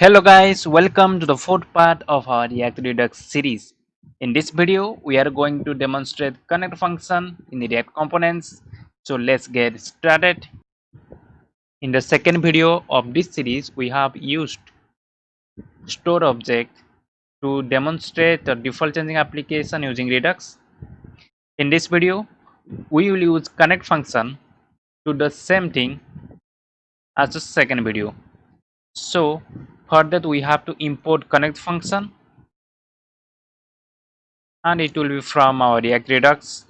Hello guys, welcome to the fourth part of our React Redux series. In this video, we are going to demonstrate connect function in the React components. So let's get started. In the second video of this series, we have used store object to demonstrate the default changing application using Redux. In this video, we will use connect function to do the same thing as the second video. So for that, we have to import connect function, and it will be from our React Redux.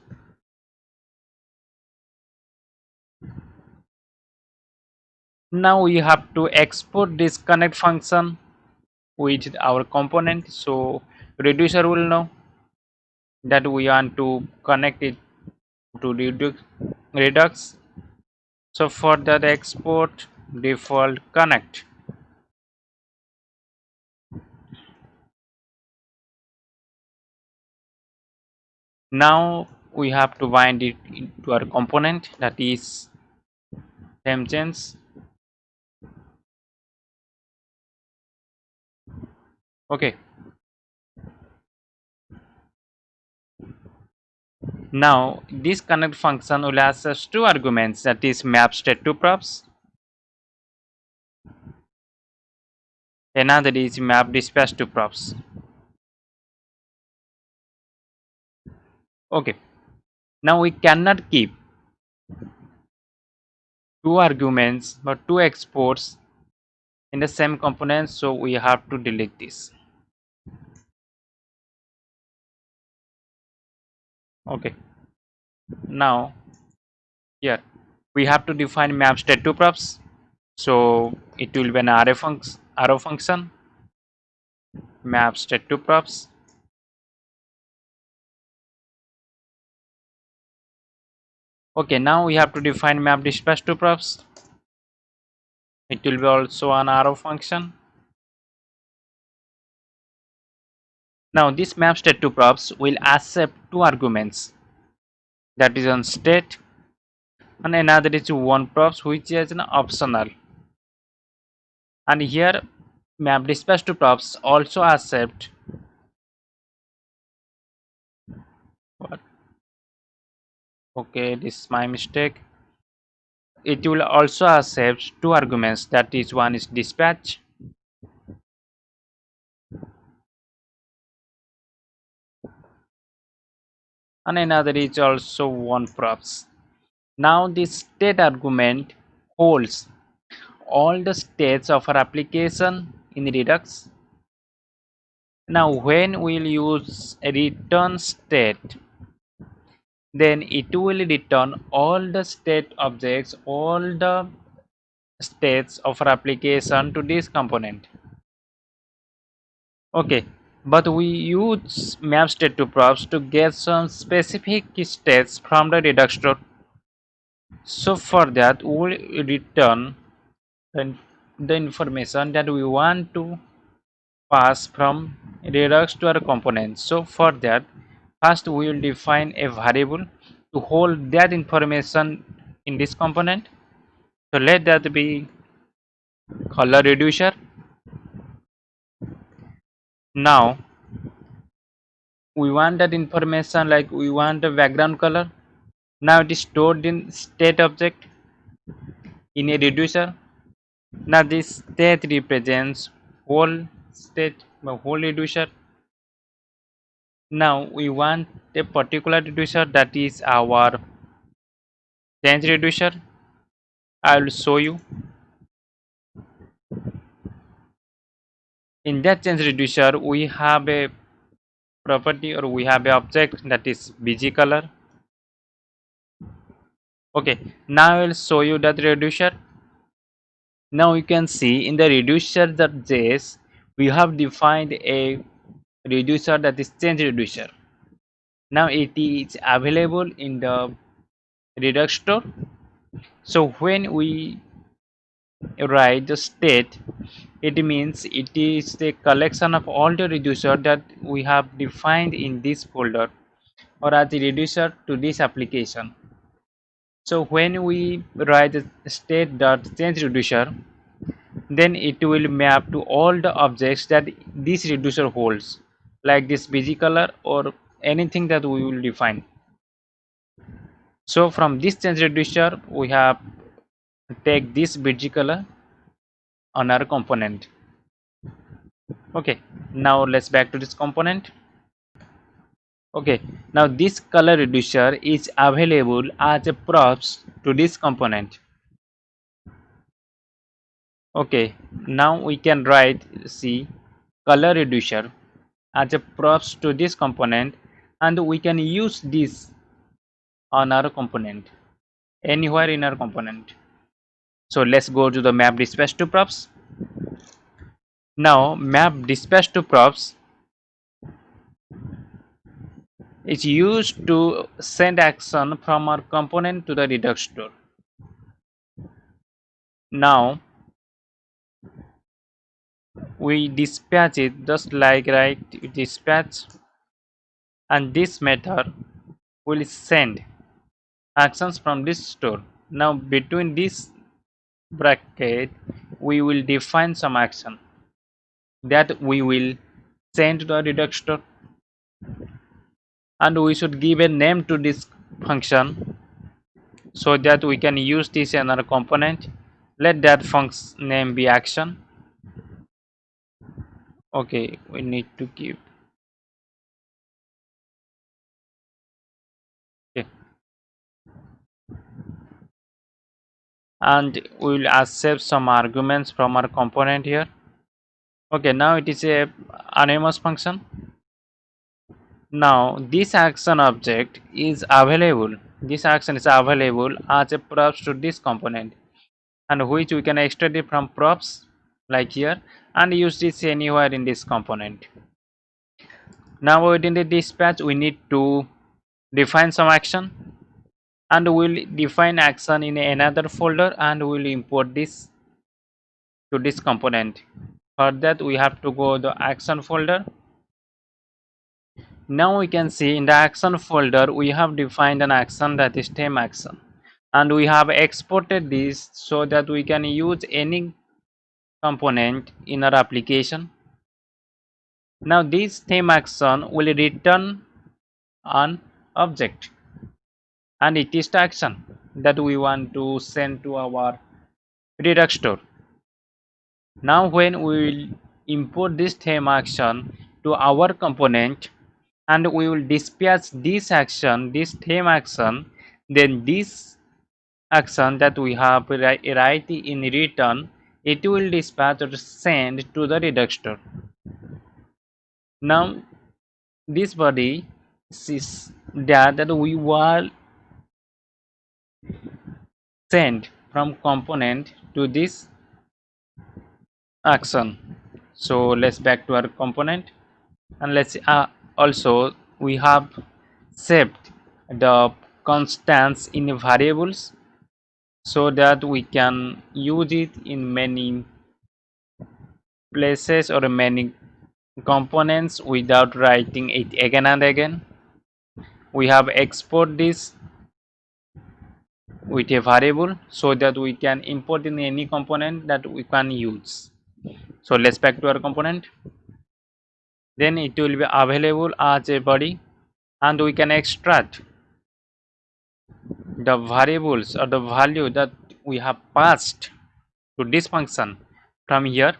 Now we have to export this connect function with our component, so reducer will know that we want to connect it to Redux. So for that, export default connect. Now we have to bind it into our component, that is theme change. Okay, now this connect function will access two arguments, that is mapStateToProps, another is mapDispatchToProps. Okay, now we cannot keep two arguments but two exports in the same component, so we have to delete this. Okay, now here we have to define mapStateToProps, so it will be an arrow function mapStateToProps. Okay, now we have to define mapDispatchToProps. It will be also an arrow function. Now this mapStateToProps will accept two arguments, that is on state, and another is one props, which is an optional. And here mapDispatchToProps also accept what? Okay, this is my mistake. It will also accept two arguments, that is one is dispatch and another is also one props. Now this state argument holds all the states of our application in Redux. Now when we'll use return state, then it will return all the state objects, all the states of our application to this component. Okay, but we use mapStateToProps to get some specific states from the Redux store. So for that, we will return the information that we want to pass from Redux to our component. So for that, first we will define a variable to hold that information in this component. So let that be color reducer. Now we want that information, like we want the background color. Now it is stored in state object in a reducer. Now this state represents whole state, whole reducer. Now we want a particular reducer, that is our change reducer. I will show you. In that change reducer, we have a property, or we have an object, that is bg color. Okay, now I will show you that reducer. Now you can see in the reducer.js we have defined a reducer, that is change reducer. Now it is available in the Redux store. So when we write the state, it means it is the collection of all the reducer that we have defined in this folder or as the reducer to this application. So when we write the state.change reducer, then it will map to all the objects that this reducer holds, like this bg color or anything that we will define. So from this change reducer we have take this bg color on our component. Okay, now let's back to this component. Okay, now this color reducer is available as a props to this component. Okay, now we can write see color reducer as a props to this component, and we can use this on our component anywhere in our component. So let's go to the map dispatch to props. Now map dispatch to props is used to send action from our component to the Redux store. Now we dispatch it just like write dispatch, and this method will send actions from this store. Now between this bracket we will define some action that we will send to the Redux store, and we should give a name to this function so that we can use this in another component. Let that function name be action. Okay, we need to give, okay, and we will accept some arguments from our component here. Okay, now it is a anonymous function. Now this action object is available, this action is available as a props to this component, and which we can extract it from props like here and use this anywhere in this component. Now within the dispatch we need to define some action, and we'll define action in another folder and we'll import this to this component. For that we have to go the action folder. Now we can see in the action folder we have defined an action that is theme action, and we have exported this so that we can use any component in our application. Now this theme action will return an object, and it is the action that we want to send to our Redux store. Now when we will import this theme action to our component and we will dispatch this action, this theme action, then this action that we have write in return, it will dispatch or send to the Redux store. Now this body is that we will send from component to this action. So let's back to our component, and let's also we have saved the constants in variables so that we can use it in many places or many components without writing it again and again. We have export this with a variable so that we can import in any component that we can use. So let's back to our component. Then it will be available as a body, and we can extract the variables or the value that we have passed to this function from here.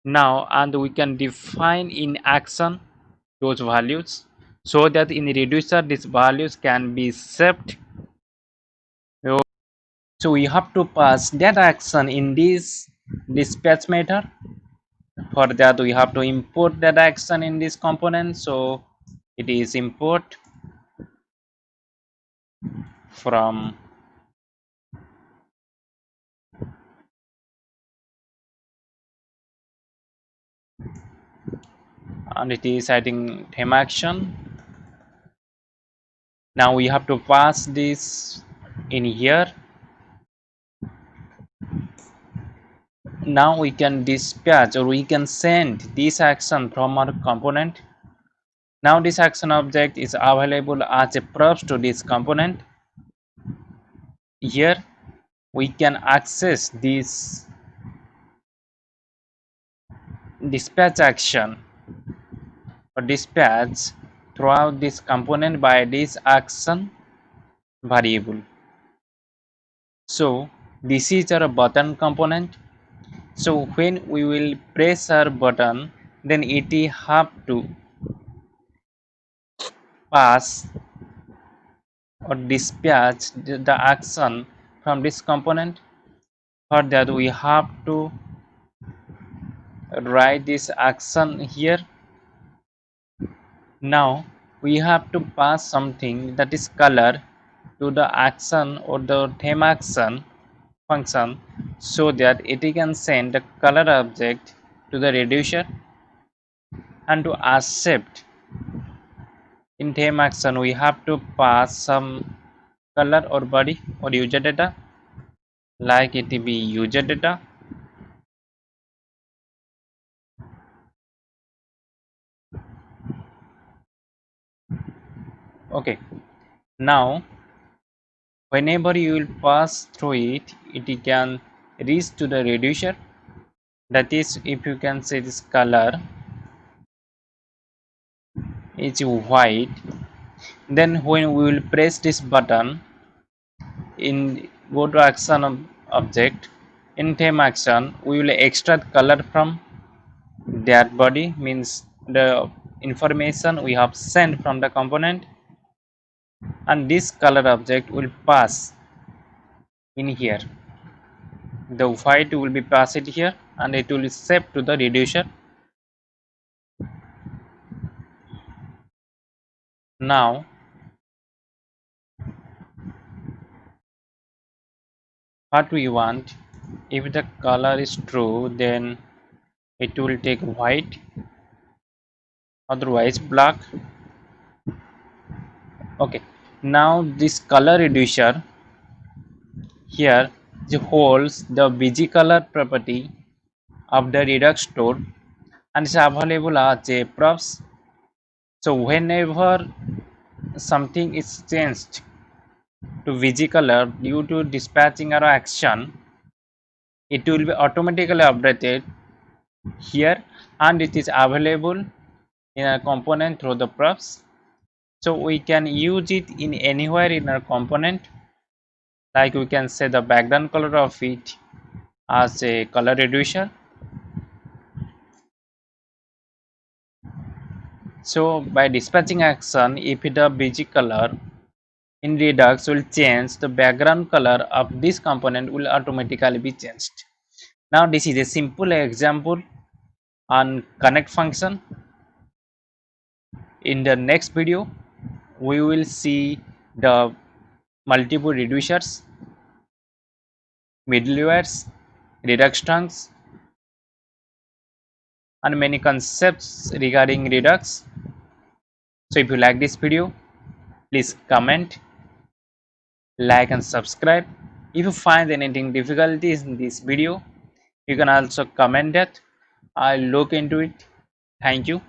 Now and we can define in action those values so that in reducer these values can be saved. So we have to pass that action in this dispatch method. For that we have to import that action in this component, so it is import from and it is adding theme action. Now we have to pass this in here. Now we can dispatch or we can send this action from our component. Now this action object is available as a props to this component here, we can access this dispatch action or dispatch throughout this component by this action variable. So this is our button component. So when we will press our button, then it have to pass or dispatch the action from this component. For that we have to write this action here. Now we have to pass something that is color to the action or the theme action function, so that it can send the color object to the reducer, and to accept in theme action we have to pass some color or body or user data, like it be user data. Okay, now whenever you will pass through it, it can reach to the reducer. That is, if you can say this color is white, then when we will press this button in go to action object, in theme action we will extract color from that body, means the information we have sent from the component, and this color object will pass in here. The white will be passed here and it will save to the reducer. Now what we want, if the color is true, then it will take white, otherwise black. Okay, now this color reducer here holds the bg color property of the Redux store, and is available as a props. So whenever something is changed to VG color due to dispatching or action, it will be automatically updated here, and it is available in a component through the props. So we can use it in anywhere in our component, like we can say the background color of it as a color reducer. So by dispatching action, if the BG color in Redux will change, the background color of this component will automatically be changed. Now this is a simple example on connect function. In the next video we will see the multiple reducers, middlewares, Redux trunks, and many concepts regarding Redux. So if you like this video, please comment, like and subscribe. If you find anything difficulties in this video, you can also comment that. I'll look into it. Thank you.